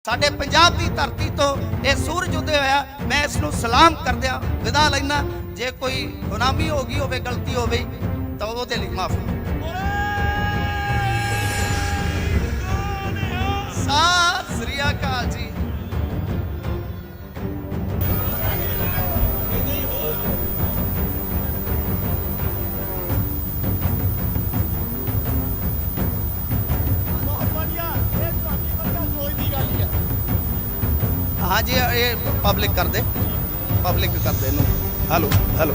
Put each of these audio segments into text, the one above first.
साडे पंजाब की धरती तो यह सूरज उदय होया। मैं इसनूं सलाम करदिया विदा लैना। जे कोई गुलामी हो गई होवे, गलती हो गई तो उहदे लई माफी। सत श्री अकाल जी। हाँ जी, ये पब्लिक कर दे, पब्लिक कर दे। हेलो हेलो,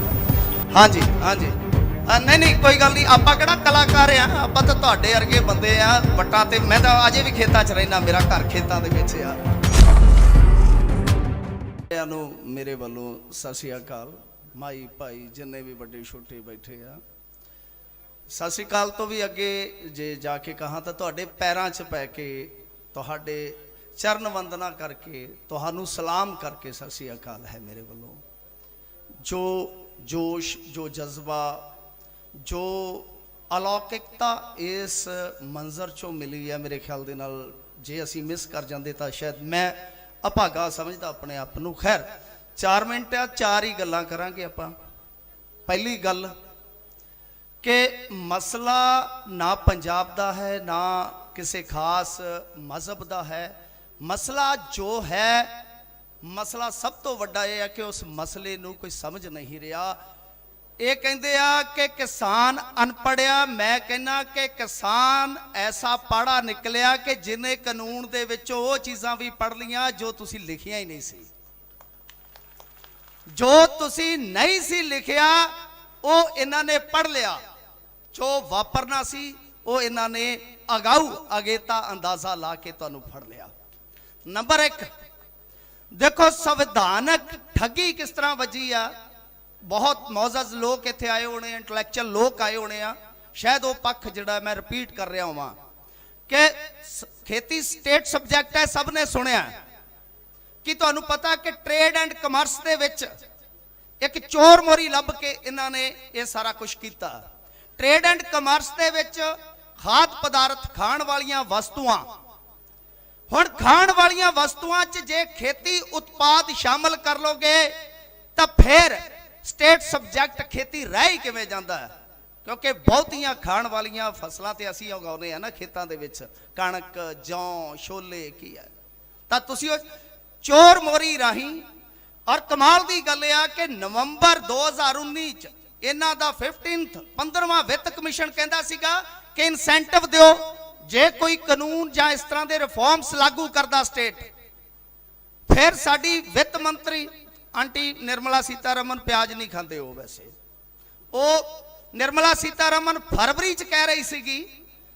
हाँ जी हाँ जी। नहीं नहीं कोई गल नहीं, आप किहड़ा कलाकार आ, आप तो तुहाडे वर्गे बंदे आ वट्टां ते। मैं तो अजे भी खेतां च रहना, मेरा घर खेतां दे विच आ। मेरे वालों सत श्री अकाल। माई भाई जिन्ने भी बड़े छोटे बैठे आ, सत श्री अकाल तो भी अगे जे जाके कहा तो तुहाडे पैरां च पै के तुहाडे चरण वंदना करके तुहानू सलाम करके सत श्री अकाल है मेरे वालों। जो जोश, जो जज्बा, जो अलौकिकता इस मंजर चों मिली है, मेरे ख्याल दे नाल जे असी मिस कर जाते तो शायद मैं अभागा समझदा अपने आप नू। खैर 4 मिनट आ, 4 ही गल्लां करांगे आपां। पहली गल कि मसला ना पंजाब दा है ना किसी खास मजहब दा है। मसला जो है, मसला सब तो वड्डा यह है कि उस मसले नू कोई समझ नहीं रहा। ये कहते आ कि किसान अनपढ़िया, मैं कहना कि किसान ऐसा पढ़ा निकलिया कि जिन्हें कानून दे विचों वो चीज़ां भी पढ़ लियां जो तुसी लिखियां ही नहीं सी। जो तुसी नहीं सी लिखिया वो इन्हां ने पढ़ लिया। जो वापरना सी वो इन्हां ने अगाऊ अगेता अंदाजा ला के तुहानू फड़ लिया। नंबर 1 देखो संविधानक ठगी किस तरह वजी आ। बहुत मौजज लोग इत्थे आए होने, इंटलैक्चुअल लोग आए होने आ। शायद वो पक्ष जिहड़ा मैं रिपीट कर रहा हूँ कि खेती स्टेट सबजैक्ट है, सब ने सुनिया कि तुहानू पता कि ट्रेड एंड कमर्स दे विच एक चोर मोरी लभ के इन्हां ने ये सारा कुछ किया। ट्रेड एंड कमर्स दे विच खाद पदार्थ, खाण वालियां वस्तुआं, हुण खाण वालियां वस्तुआं च जे खेती उत्पाद शामिल कर लोगे तो फिर स्टेट सबजैक्ट खेती रह ही किवें जांदा है। क्योंकि बहुतियां खाण वालियां फसलां ते असीं उगाउने आ ना खेतां दे विच, कणक, जौ, छोले की है। तां तुसीं चोर मोरी राही, और कमाल की गल आ कि नवंबर 2019 च इन्हां दा 15वां वित्त कमीशन कहंदा सीगा कि इंसेंटिव दिओ जे कोई कानून या इस तरह के रिफॉर्म्स लागू करता स्टेट। फिर साडी वित्त मंत्री आंटी निर्मला सीतारमन प्याज नहीं खाते हो, वैसे वो निर्मला सीतारमन फरवरी च कह रही सीगी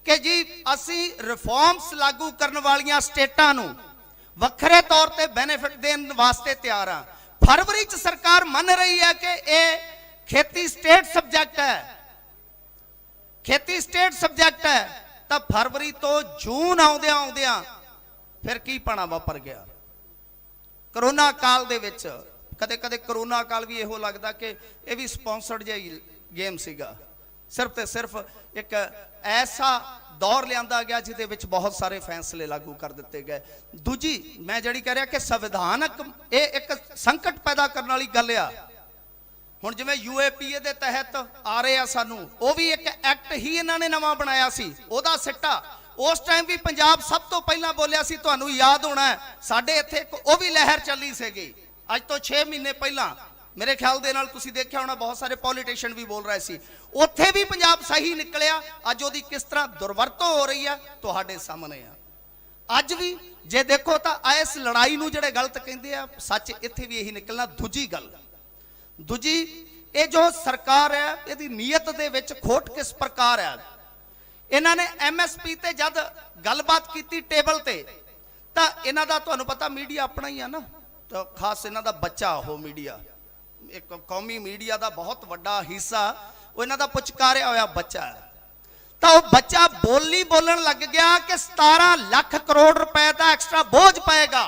कि जी असी रिफॉर्म्स लागू करने वालियां स्टेटां नूं वखरे तौर पर बेनिफिट देने वास्ते तैयार हाँ। फरवरी च सरकार मन रही है कि यह खेती स्टेट सबजैक्ट है, खेती स्टेट सबजैक्ट है। तो फरवरी तो जून आउंदियां आउंदियां फिर की पाना वापर गया। करोना काल दे विच कदे कदे करोना काल भी इहो लगदा कि यह भी स्पॉन्सर्ड जिहा गेम सीगा। सिर्फ ते सिर्फ एक ऐसा दौर लियांदा गया जिहदे विच बहुत सारे फैसले लागू कर दिते गए। दूजी मैं जिहड़ी कह रहा कि संविधानक ये एक संकट पैदा करने वाली गल आ। हुण जिवें UAPA दे तहत आ रहे आ सानू, वो भी एक एक्ट ही इन्हां ने नवां बनाया सी, ओहदा सिट्टा उस टाइम भी पंजाब सब तो पहला बोलिया सी। तुहानू याद होना है साडे इत्थे वो भी लहर चली सीगी अज तो 6 महीने पहला। मेरे ख्याल दे नाल तुसीं देखिया होना बहुत सारे पॉलिटिशियन भी बोल रहे सी, उत्थे भी पंजाब सही निकलिया। अज ओहदी किस तरह दुरवरतों हो रही है तुहाडे सामने आ। अज भी जे देखो तो इस लड़ाई नूं जिहड़े गलत कहंदे आ, सच इत्थे भी यही निकलना। दूजी गल, दूजी ये जो सरकार है यदि नीयत दे विच खोट किस प्रकार है। इन्हां ने MSP ते जद गलबात की टेबल ते, तो इन्हां दा तुहानूं पता मीडिया अपना ही है ना, तो खास इन्हां दा बच्चा हो मीडिया, एक कौमी मीडिया का बहुत वड्डा हिस्सा वो इन्हां दा पुचकारिया होया बच्चा है। तो वह बच्चा बोली बोलन लग गया कि 17 लाख करोड़ रुपए का एक्स्ट्रा बोझ पाएगा।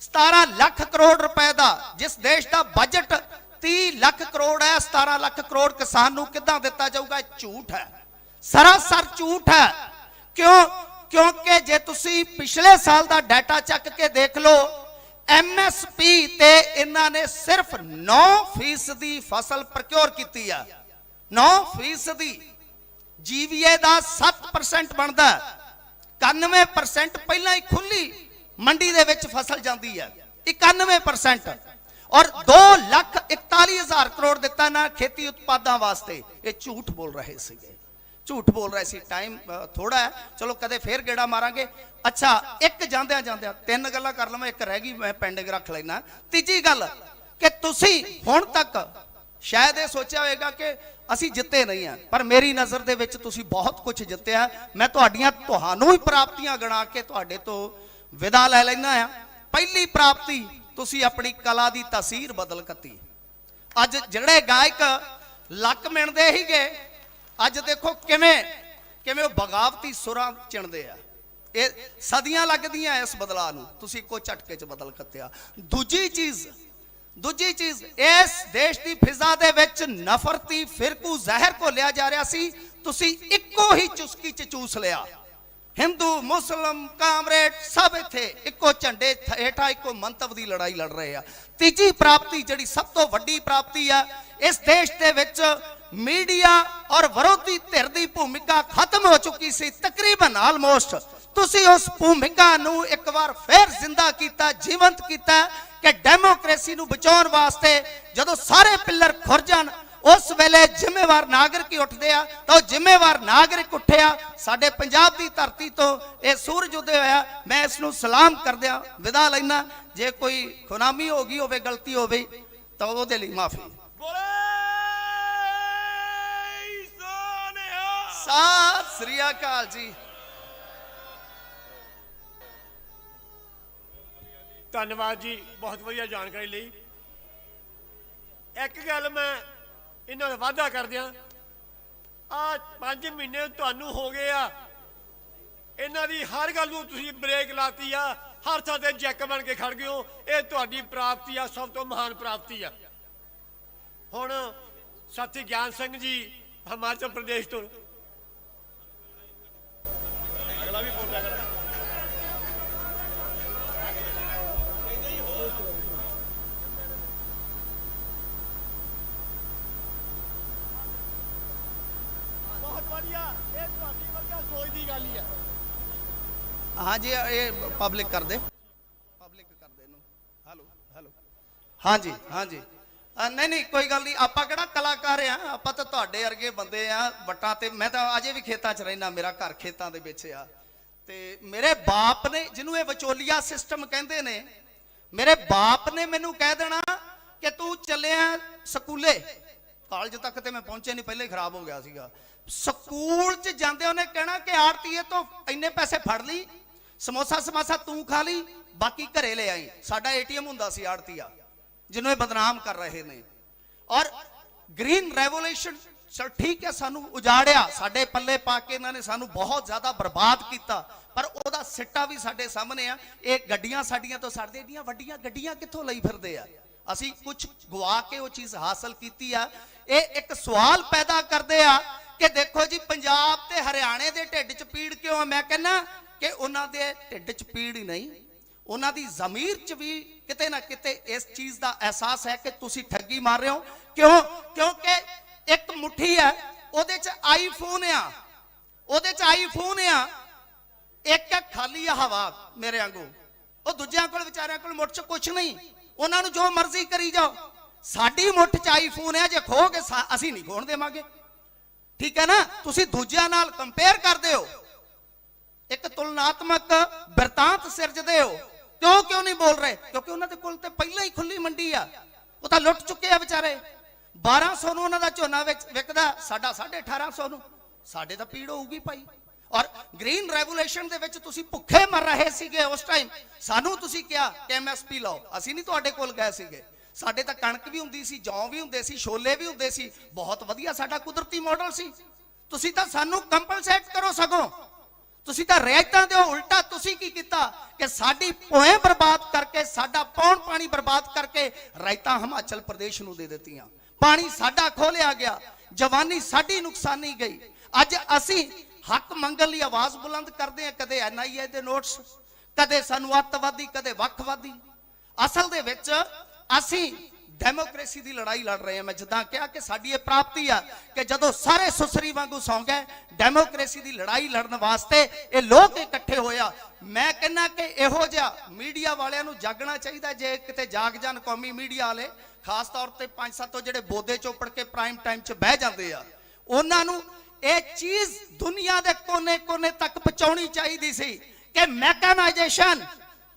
17 लाख करोड़ रुपए का, जिस देश का बजट 30 लाख करोड़ है, 17 लाख करोड़ किसान नूं किदां दिता जाऊगा? झूठ है, सरासर झूठ है। क्यों? क्योंकि जे तुसी पिछले साल का डाटा चक के देख लो, MSP ते इन्हां ने सिर्फ 9% फसल प्रक्योर की है। 9%। GVA का 7% बनता, 91% पहला ही खुली मंडी दे विच फसल जाती है। 91% और 2,41,000 करोड़ दिता ना खेती उत्पादों वास्ते। ये झूठ बोल रहे थे, झूठ बोल रहे सी। टाइम थोड़ा है, चलो कदे फिर गेड़ा मारांगे। अच्छा, एक जांदिया जांदिया तीन गल्लां कर लवां, एक रह गई मैं पेंडिंग रख लेना। तीजी गल कि तुसी हुण तक शायद ये सोचा होगा कि असी जिते नहीं हैं, पर मेरी नज़र दे विच तुसी बहुत कुछ जित्या। मैं तुहानूं ही प्राप्तियां गिना के तुहाडे तो विदा लै लैना है। पहली प्राप्ति, तुसी अपनी कला की तासीर बदल कती। अज जिहड़े गायक लक मिणदे ही गए, अज देखो किवें किवें बगावती सुरां चिणदे आ। ये सदियां लगदियां इस बदलाव नूं, तुसी इक्को झटके च बदल कत्तिया। दूजी चीज इस देश की फिजा दे विच नफरती फिरकू जहर घोलिया जा रहा सी, तुसी इक्को ही चुस्की च चूस लिया। हिंदू मुस्लिम कामरेड सब इत्थे इक्को झंडे हेठा इक्को मंतव की लड़ाई लड़ रहे हैं। तीजी प्राप्ति जिहड़ी सब तो वड्डी प्राप्ति है, इस देश दे विच मीडिया और विरोधी धिर की भूमिका खत्म हो चुकी सी तकरीबन ऑलमोस्ट। तुसी उस भूमिका नूं एक बार फिर जिंदा कीता, जीवंत कीता कि डेमोक्रेसी नूं बचाउण वास्ते जदों सारे पिलर खुर जाण, उस वेले जिम्मेवार नागरिक ही उठते हैं। तो जिम्मेवार नागरिक उठिया साडे पंजाब की धरती तो यह सूरज उदय होया। मैं इसनूं सलाम करदिया विदा लैना। जे कोई खुनामी हो गई होवे, गलती होवे तो उहदे लई माफी। सत श्री अकाल जी। धन्यवाद जी, बहुत वधिया जानकारी ली। एक गल मैं इन्हां दा वादा कर दियां, आ 5 महीने तुहानूं हो गए आ, इन्हां दी हर गल नूं तुसीं ब्रेक लाती आ, हर थां ते जैक बन के खड़ गए हो। ये तुहाडी प्राप्ति आ, सब तो महान प्राप्ति आ। हुण साथी ज्ञान सिंह जी हिमाचल प्रदेश तो अगला भी बोल रहा है। हाँ जी, ये पब्लिक कर दे, पब्लिक कर दे। हेलो हेलो, हाँ जी हाँ जी। नहीं नहीं कोई गल नहीं, आपां किहड़ा कलाकार आ, आपां तां तुहाडे वर्गे बंदे आ वटां ते। मैं तां अजे भी खेतां च रहिना, मेरा घर खेतां दे विच आ। ते मेरे बाप ने, जिन्हों ये विचोलिया सिस्टम कहंदे ने, मेरे बाप ने मैनू कह देना कि तू चलिया स्कूले। कॉलेज तक तो मैं पहुंचे नहीं, पहले ही खराब हो गया सीगा। स्कूल च जांदे उन्हें कहना कि आड़तीए तो इन्ने पैसे फड़ ली, समोसा समासा तू खा ली, बाकी घरे ले आई। साडा ATM हुंदा सी आड़तीया, जिन्होंने बदनाम कर रहे ने। और ग्रीन रेवोल्यूशन चल ठीक है, सानू उजाड़िया, साडे पल्ले पा के इन्होंने सानू बहुत ज्यादा बर्बाद किया, पर ओदा सिट्टा भी साडे सामने आ। ये गड्डियां साडियां तो साडे एडियां वड्डियां गड्डियां कित्थों लई फिरदे आ? असी कुछ गवा के वो चीज हासिल की आ। ये एक सवाल पैदा करते आ कि देखो जी पंजाब ते हरियाणे दे ढिड च पीड़ क्यों है? मैं कहना कि उन्हां दे ढिड च पीड़ ही नहीं, उन्हां दी ज़मीर च भी किते ना किते इस चीज का एहसास है कि तुसी ठगी मार रहे हो। क्यों? क्योंकि एक मुट्ठी है, ओदे च आईफोन आ, ओदे च आईफोन आ, एक खाली हवा मेरे वांगू। वो दूजियां कोल विचारियां कोल मुठ च कुछ नहीं, उन्हां नूं जो मर्जी करी जाओ। साडी मुठ च आईफोन है, जे खो के असी नहीं खोण देवांगे। ठीक है ना? तुसी दूजियां नाल कंपेयर करदे हो, एक तुलनात्मक बिरतांत सिरजदे हो। क्यों नहीं बोल रहे? क्योंकि उन्होंने कोल ते पहले ही खुली मंडी आ, वो तो लुट चुके आ बेचारे। 1200 नूं उन्हां दा झोना विकदा, साडा 1850 नूं। साडे तां पीड़ होऊगी भाई। और ग्रीन रेवोल्यूशन दे विच तुसी भुखे मर रहे सीगे उस टाइम, सानू तुसी क्या कि MSP लाओ, असी नहीं तुहाडे कोल गए सीगे। साडे तां कणक भी हुंदी सी, जौ भी हुंदे सी, छोले भी हुंदे सी, बहुत वधिया साडा कुदरती मॉडल सी। तुसी तां सानू कंपलसेट करो, सगों तुसी तां रियायतां दिओ। उल्टा तुसी की कीता कि साडी पोएं बर्बाद करके, साडा पौण पानी बर्बाद करके रायतां हिमाचल प्रदेश नूं दे दित्तियां। पानी साडा खोलिया गया, जवानी साडी नुकसानी गई। अज असी ਹੱਕ ਮੰਗਣ ਲਈ ਆਵਾਜ਼ ਬੁਲੰਦ ਕਰਦੇ ਆ, ਕਦੇ NIA ਦੇ ਨੋਟਸ, ਕਦੇ ਸਾਨੂੰ ਅੱਤਵਾਦੀ, ਕਦੇ ਵੱਖਵਾਦੀ। ਅਸਲ ਦੇ ਵਿੱਚ ਅਸੀਂ ਡੈਮੋਕ੍ਰੇਸੀ ਦੀ ਲੜਾਈ ਲੜ ਰਹੇ ਹਾਂ। ਮੈਂ ਜਿੱਦਾਂ ਕਿਹਾ ਕਿ ਸਾਡੀ ਇਹ ਪ੍ਰਾਪਤੀ ਆ ਕਿ ਜਦੋਂ ਸਾਰੇ ਸੁਸਰੀ ਵਾਂਗੂ ਸੌਂ ਗਏ, ਡੈਮੋਕ੍ਰੇਸੀ ਦੀ ਲੜਾਈ ਲੜਨ ਵਾਸਤੇ ਇਹ ਲੋਕ ਇਕੱਠੇ ਹੋਇਆ। ਮੈਂ ਕਹਿੰਦਾ ਕਿ ਇਹੋ ਜਿਹਾ ਮੀਡੀਆ ਵਾਲਿਆਂ ਨੂੰ ਜਾਗਣਾ ਚਾਹੀਦਾ। ਜੇ ਕਿਤੇ ਜਾਗ ਜਾਣ ਕੌਮੀ ਮੀਡੀਆ ਵਾਲੇ, ਖਾਸ ਤੌਰ ਤੇ 5-7 ਜਿਹੜੇ ਬੋਦੇ ਚੋਪੜ ਕੇ ਪ੍ਰਾਈਮ ਟਾਈਮ 'ਚ ਬਹਿ ਜਾਂਦੇ ਆ, ਉਹਨਾਂ ਨੂੰ ਇਹ ਚੀਜ਼ ਦੁਨੀਆ ਦੇ ਕੋਨੇ-ਕੋਨੇ ਤੱਕ ਪਹੁੰਚਾਉਣੀ ਚਾਹੀਦੀ ਸੀ ਕਿ ਮੈਕਨਾਈਜੇਸ਼ਨ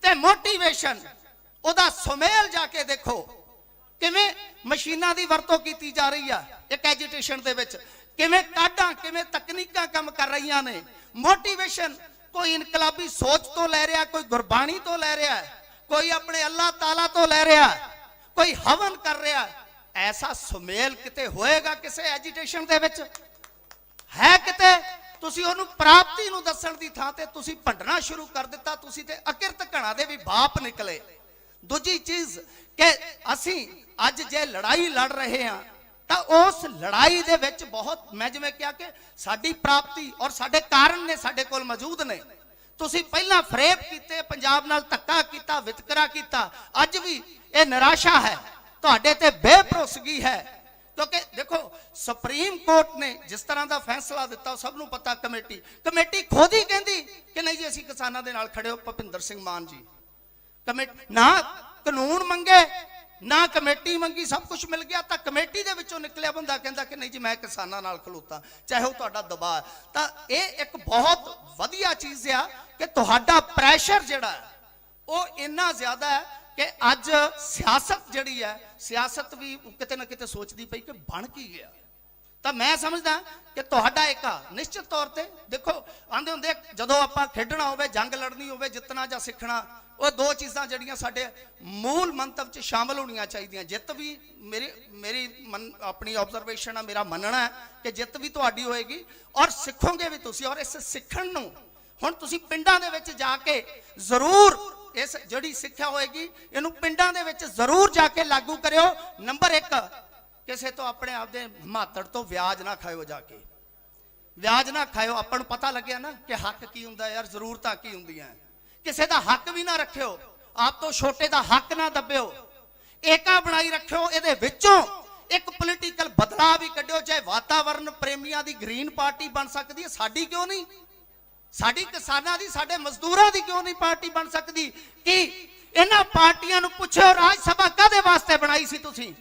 ਤੇ ਮੋਟੀਵੇਸ਼ਨ, ਉਹਦਾ ਸੁਮੇਲ ਜਾ ਕੇ ਦੇਖੋ ਕਿਵੇਂ ਮਸ਼ੀਨਾਂ ਦੀ ਵਰਤੋਂ ਕੀਤੀ ਜਾ ਰਹੀ ਆ ਇੱਕ ਐਜੀਟੇਸ਼ਨ ਦੇ ਵਿੱਚ, ਕਿਵੇਂ ਕਾਢਾਂ, ਕਿਵੇਂ ਤਕਨੀਕਾਂ ਕੰਮ ਕਰ ਰਹੀਆਂ ਨੇ। ਮੋਟੀਵੇਸ਼ਨ ਕੋਈ ਇਨਕਲਾਬੀ ਸੋਚ ਤੋਂ ਲੈ ਰਿਹਾ, ਕੋਈ ਗੁਰਬਾਣੀ ਤੋਂ ਲੈ ਰਿਹਾ, ਕੋਈ ਆਪਣੇ ਅੱਲਾਹ ਤਾਲਾ ਤੋਂ ਲੈ ਰਿਹਾ, ਕੋਈ ਹਵਨ ਕਰ ਰਿਹਾ। ਐਸਾ ਸੁਮੇਲ ਕਿਤੇ ਹੋਏਗਾ ਕਿਸੇ ਐਜੀਟੇਸ਼ਨ ਦੇ ਵਿੱਚ? ਹੈ ਕਿਤੇ? ਤੁਸੀਂ ਉਹਨੂੰ ਪ੍ਰਾਪਤੀ ਨੂੰ ਦੱਸਣ ਦੀ ਥਾਂ ਤੇ ਤੁਸੀਂ ਭੰਡਣਾ ਸ਼ੁਰੂ ਕਰ ਦਿੱਤਾ। ਤੁਸੀਂ ਤੇ ਅਕਿਰਤ ਘਣਾ ਦੇ ਵੀ ਬਾਪ ਨਿਕਲੇ। ਦੂਜੀ ਚੀਜ਼ ਕਿ ਅਸੀਂ ਅੱਜ ਜੇ ਲੜਾਈ ਲੜ ਰਹੇ ਹਾਂ ਤਾਂ ਉਸ ਲੜਾਈ ਦੇ ਵਿੱਚ ਬਹੁਤ, ਮੈਂ ਜਿਵੇਂ ਕਿਹਾ ਕਿ ਸਾਡੀ ਪ੍ਰਾਪਤੀ ਔਰ ਸਾਡੇ ਕਾਰਨ ਨੇ ਸਾਡੇ ਕੋਲ ਮੌਜੂਦ ਨੇ। ਤੁਸੀਂ ਪਹਿਲਾਂ ਫਰੇਬ ਕੀਤੇ, ਪੰਜਾਬ ਨਾਲ ਧੱਕਾ ਕੀਤਾ, ਵਿਤਕਰਾ ਕੀਤਾ। ਅੱਜ ਵੀ ਇਹ ਨਿਰਾਸ਼ਾ ਹੈ, ਤੁਹਾਡੇ ਤੇ ਬੇਭਰੋਸਗੀ ਹੈ। ਕਿਉਂਕਿ ਦੇਖੋ ਸੁਪਰੀਮ ਕੋਰਟ ਨੇ ਜਿਸ ਤਰ੍ਹਾਂ ਦਾ ਫੈਸਲਾ ਦਿੱਤਾ, ਉਹ ਸਭ ਨੂੰ ਪਤਾ। ਕਮੇਟੀ ਖੁਦ ਹੀ ਕਹਿੰਦੀ ਕਿ ਨਹੀਂ ਜੀ ਅਸੀਂ ਕਿਸਾਨਾਂ ਦੇ ਨਾਲ ਖੜੇ ਹੋ। ਭੁਪਿੰਦਰ ਸਿੰਘ ਮਾਨ ਜੀ ਕਮੇਟੀ ਨਾ ਕਾਨੂੰਨ ਮੰਗੇ ਨਾ ਕਮੇਟੀ ਮੰਗੀ, ਸਭ ਕੁਝ ਮਿਲ ਗਿਆ। ਤਾਂ ਕਮੇਟੀ ਦੇ ਵਿੱਚੋਂ ਨਿਕਲਿਆ ਬੰਦਾ ਕਹਿੰਦਾ ਕਿ ਨਹੀਂ ਜੀ ਮੈਂ ਕਿਸਾਨਾਂ ਨਾਲ ਖਲੋਤਾ, ਚਾਹੇ ਉਹ ਤੁਹਾਡਾ ਦਬਾਅ। ਤਾਂ ਇਹ ਇੱਕ ਬਹੁਤ ਵਧੀਆ ਚੀਜ਼ ਆ ਕਿ ਤੁਹਾਡਾ ਪ੍ਰੈਸ਼ਰ ਜਿਹੜਾ ਉਹ ਇੰਨਾ ਜ਼ਿਆਦਾ ਹੈ ਕਿ ਅੱਜ ਸਿਆਸਤ ਜਿਹੜੀ ਹੈ, ਸਿਆਸਤ ਵੀ ਕਿਤੇ ਨਾ ਕਿਤੇ ਸੋਚਦੀ ਪਈ ਕਿ ਬਣ ਕੀ ਗਿਆ। ਤਾਂ ਮੈਂ ਸਮਝਦਾ ਕਿ ਤੁਹਾਡਾ ਇੱਕ ਨਿਸ਼ਚਿਤ ਤੌਰ ਤੇ ਦੇਖੋ, ਆਂਦੇ ਹੁੰਦੇ ਜਦੋਂ ਆਪਾਂ ਖੇਡਣਾ ਹੋਵੇ, ਜੰਗ ਲੜਨੀ ਹੋਵੇ, ਜਿੱਤਣਾ ਜਾਂ ਸਿੱਖਣਾ, ਉਹ ਦੋ ਚੀਜ਼ਾਂ ਜਿਹੜੀਆਂ ਸਾਡੇ ਮੂਲ ਮੰਤਵ 'ਚ ਸ਼ਾਮਲ ਹੋਣੀਆਂ ਚਾਹੀਦੀਆਂ। ਜਿੱਤ ਵੀ ਮੇਰੀ ਆਪਣੀ ਆਬਜ਼ਰਵੇਸ਼ਨ ਆ, ਮੇਰਾ ਮੰਨਣਾ ਹੈ ਕਿ ਜਿੱਤ ਵੀ ਤੁਹਾਡੀ ਹੋਏਗੀ ਔਰ ਸਿੱਖੋਗੇ ਵੀ ਤੁਸੀਂ। ਔਰ ਇਸ ਸਿੱਖਣ ਨੂੰ ਹੁਣ ਤੁਸੀਂ ਪਿੰਡਾਂ ਦੇ ਵਿੱਚ ਜਾ ਕੇ ਜ਼ਰੂਰ, ਇਸ ਜਿਹੜੀ ਸਿੱਖਿਆ ਹੋਏਗੀ ਇਹਨੂੰ ਪਿੰਡਾਂ ਦੇ ਵਿੱਚ ਜ਼ਰੂਰ ਜਾ ਕੇ ਲਾਗੂ ਕਰਿਓ। ਨੰਬਰ 1, ਕਿਸੇ ਤੋਂ ਆਪਣੇ ਆਪ ਦੇ ਮਾਤੜ ਤੋਂ ਵਿਆਜ ਨਾ ਖਾਇਓ, ਜਾ ਕੇ ਵਿਆਜ ਨਾ ਖਾਇਓ। ਆਪਾਂ ਨੂੰ ਪਤਾ ਲੱਗਿਆ ਨਾ ਕਿ ਹੱਕ ਕੀ ਹੁੰਦਾ ਯਾਰ, ਜ਼ਰੂਰਤਾਂ ਕੀ ਹੁੰਦੀਆਂ। ਕਿਸੇ ਦਾ ਹੱਕ ਵੀ ਨਾ ਰੱਖਿਓ, ਆਪ ਤੋਂ ਛੋਟੇ ਦਾ ਹੱਕ ਨਾ ਦੱਬਿਓ। ਏਕਾ ਬਣਾਈ ਰੱਖਿਓ। ਇਹਦੇ ਵਿੱਚੋਂ ਇੱਕ ਪੋਲੀਟੀਕਲ ਬਦਲਾਅ ਵੀ ਕੱਢਿਓ। ਚਾਹੇ ਵਾਤਾਵਰਣ ਪ੍ਰੇਮੀਆਂ ਦੀ ਗ੍ਰੀਨ ਪਾਰਟੀ ਬਣ ਸਕਦੀ ਹੈ, ਸਾਡੀ ਕਿਉਂ ਨਹੀਂ? ਸਾਡੀ ਕਿਸਾਨਾਂ ਦੀ, ਸਾਡੇ ਮਜ਼ਦੂਰਾਂ ਦੀ ਕਿਉਂ ਨਹੀਂ ਪਾਰਟੀ ਬਣ ਸਕਦੀ? ਕਿ ਇਹਨਾਂ ਪਾਰਟੀਆਂ ਨੂੰ ਪੁੱਛੋ ਰਾਜ ਸਭਾ ਕਾਹਦੇ ਵਾਸਤੇ ਬਣਾਈ ਸੀ ਤੁਸੀਂ?